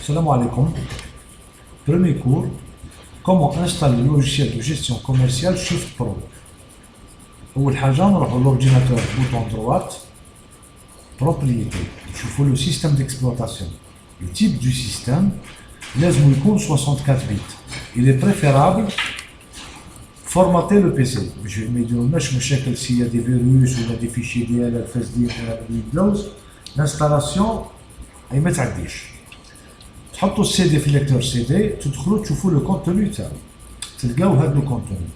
Salam alaikum. Premier cours, comment installer le logiciel de gestion commerciale Shift Pro. أول حاجة نروحوا l'ordinateur bouton droite, propriété. نشوفوا le système d'exploitation. Le type du système, لازم يكون 64 bits. Il est préférable formater le PC. Je ne يديرولناش مشاكل s'il y a des virus ou des fichiers DLL فاسدين Windows. L'installation أي ما تعديش. تحطوا السي في ليكتور سي دي تدخلوا تشوفوا لو كونتوني تاعو تلقاو هذا لو كونتوني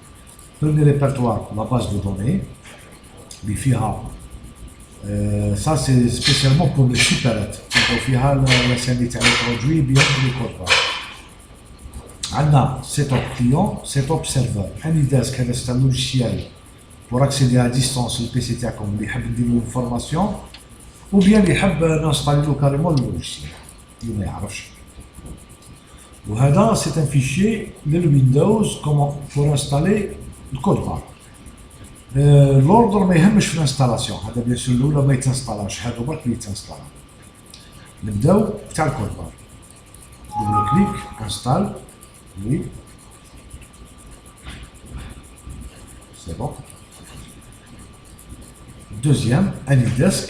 بريمي ريبرتوار لا باز دو دوني اللي فيها سا سي سبيسيالمون بور لي سيبرات تلقاو فيها الاسامي تاع لي برودوي بيان لي كود عندنا سيت اب كليون سيت اب سيرفر اني داسك هذا سيت لوجيسيال بور اكسيدي ا ديستونس البي سي تاعكم اللي يحب ندير له فورماسيون ou bien اللي يحب نانستالي له كاريمون اللوجيسيال اللي ما يعرفش. وهذا c'est un fichier de Windows pour installer le code barre. L'ordre ما يهمش في l'installation. هذا bien sûr الأولى ما يتنستالاش هذا برك اللي يتنستالا. نبداو تاع الكود بار. double clic install oui c'est bon. Deuxième AnyDesk.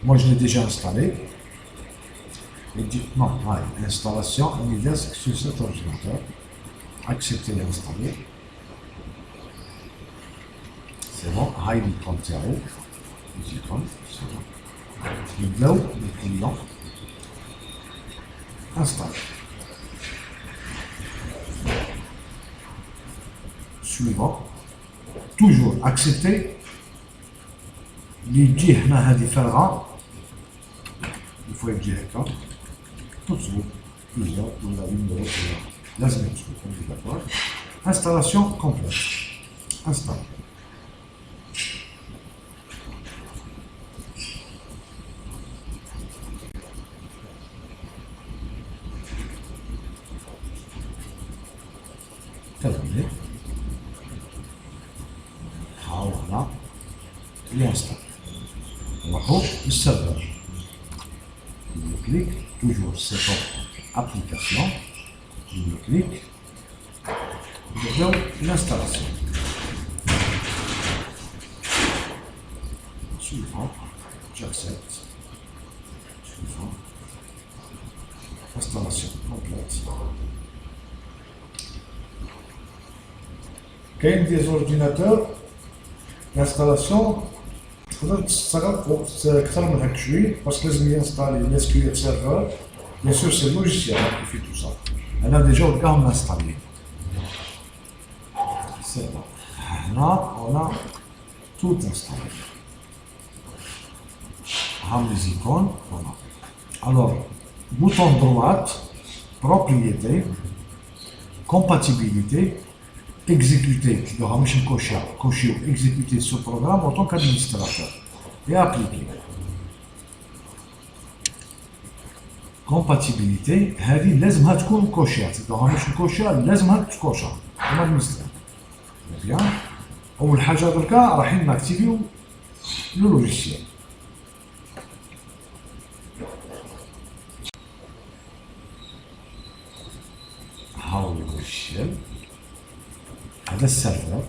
Moi je l'ai déjà installé. Et dit non, ouais, installation AnyDesk sur cet ordinateur. Accepter et installer. C'est bon, hide icon zéro. Les icônes, c'est bon. Windows, les clients. Installe. Suivant. Toujours accepter. اللي يجي هنا هذه فرغة il faut يجي هكا تكتبوا ولا ويندوز ولا لازم تكتبوا داكور انستالاسيون كومبليت انستال terminé voilà il installe. نروحو للسيرفر double clic toujours setup application double clic نبداو l'installation suivant j'accepte suivant installation complète. كاين des ordinateurs l'installation تقدر تستغرق اكثر من هكا شوي باسكو لازم ينستالي الاس كيو اف سيرفر بيان سور سي لوجيسيال كي في تو سا انا ديجا لقاهم انستالي سي بون هنا انا توت انستالي هام لي زيكون فوالا الوغ بوتون دروات بروبريتي compatibilité exécuter, qui doit cocher ou exécuter ce programme en tant qu'administrateur et appliquer. Compatibilité, هذه لازمها تكون كوشات، إذا مش كوشة لازمها تكوشها كما administrateur. Bien. أول حاجة دركا رايحين ناكتيفيو لو لوجيسيال. هاو لوجيسيال. هذا السيرفر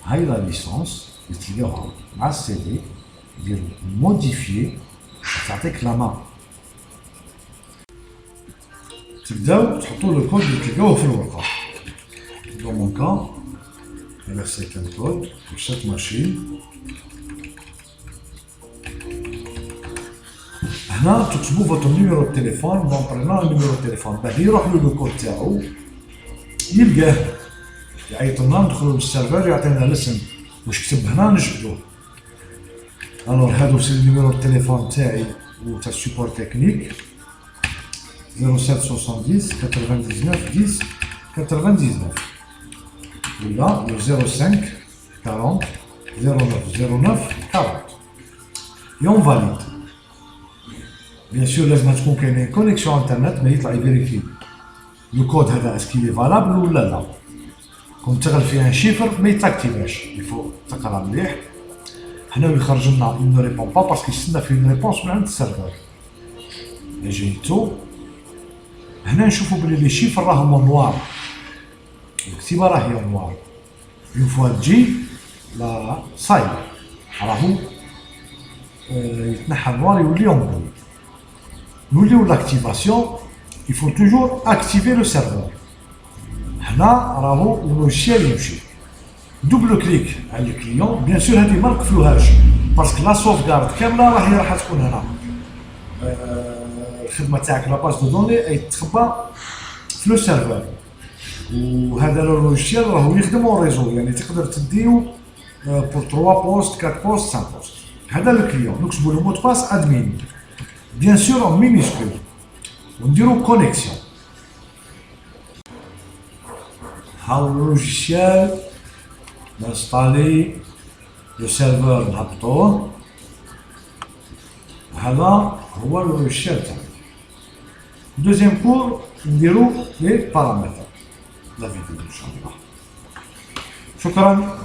هاي لا ليسونس اللي تلقاوها مع السي دي دير موديفيي تعطيك لا مان تبداو تحطوا لو كود اللي تلقاوه في الورقه. دون مون كا هذا سيت ان كود بور سيت ماشين هنا تكتبوا فوتو نيميرو دو تيليفون دون برينا نيميرو دو تيليفون باه يروح له لو كود تاعو يلقاه يعيط لنا ندخلوا للسيرفر يعطينا الاسم واش كتب هنا نجبدوه. الوغ هادو سي النيميرو التليفون تاعي و تاع السيبور تكنيك 0770 99 10 99 ولا 05 40 09 40 et on valide. Bien sûr لازم تكون كاينه كونيكسيون انترنت ما يطلع يفيريفي لو كود هذا اسكي لي فالابل ولا لا. كون تغل فيها شيفر ما يتاكتيفاش يفو تقرا مليح. هنا يخرج لنا اون ريبون با باسكو يستنى فيه اون ريبونس من عند السيرفر. جيتو هنا نشوفوا بلي لي شيفر راهم نوار، الكتيبه راهي نوار. اون فوا تجي لا صاي راهو يتنحى نوار يولي اون نوليو لاكتيفاسيون. il faut toujours activer le serveur. هنا راهو اللوجيسيال يمشي دوبل كليك على الكليون. بيان سور هذه ما نقفلوهاش باسكو لا سوف كارد كامله راح تكون هنا. الخدمه تاعك لا باز دو دوني اي تخبى في لو سيرفر، وهذا اللوجيسيال راهو يخدم اون ريزو، يعني تقدر تديو بور 3 بوست 4 بوست 5 بوست. هذا الكليون نكتبوا له مود باس ادمين بيان سور اون مينيسكول ونديرو كونيكسيون. هاو اللوجيسيال نانستالي لو سيرفور نهبطوه. هذا هو اللوجيسيال تاعنا. دوزيام كور نديرو لي بارامتر لا فيديو ان شاء الله. شكرا.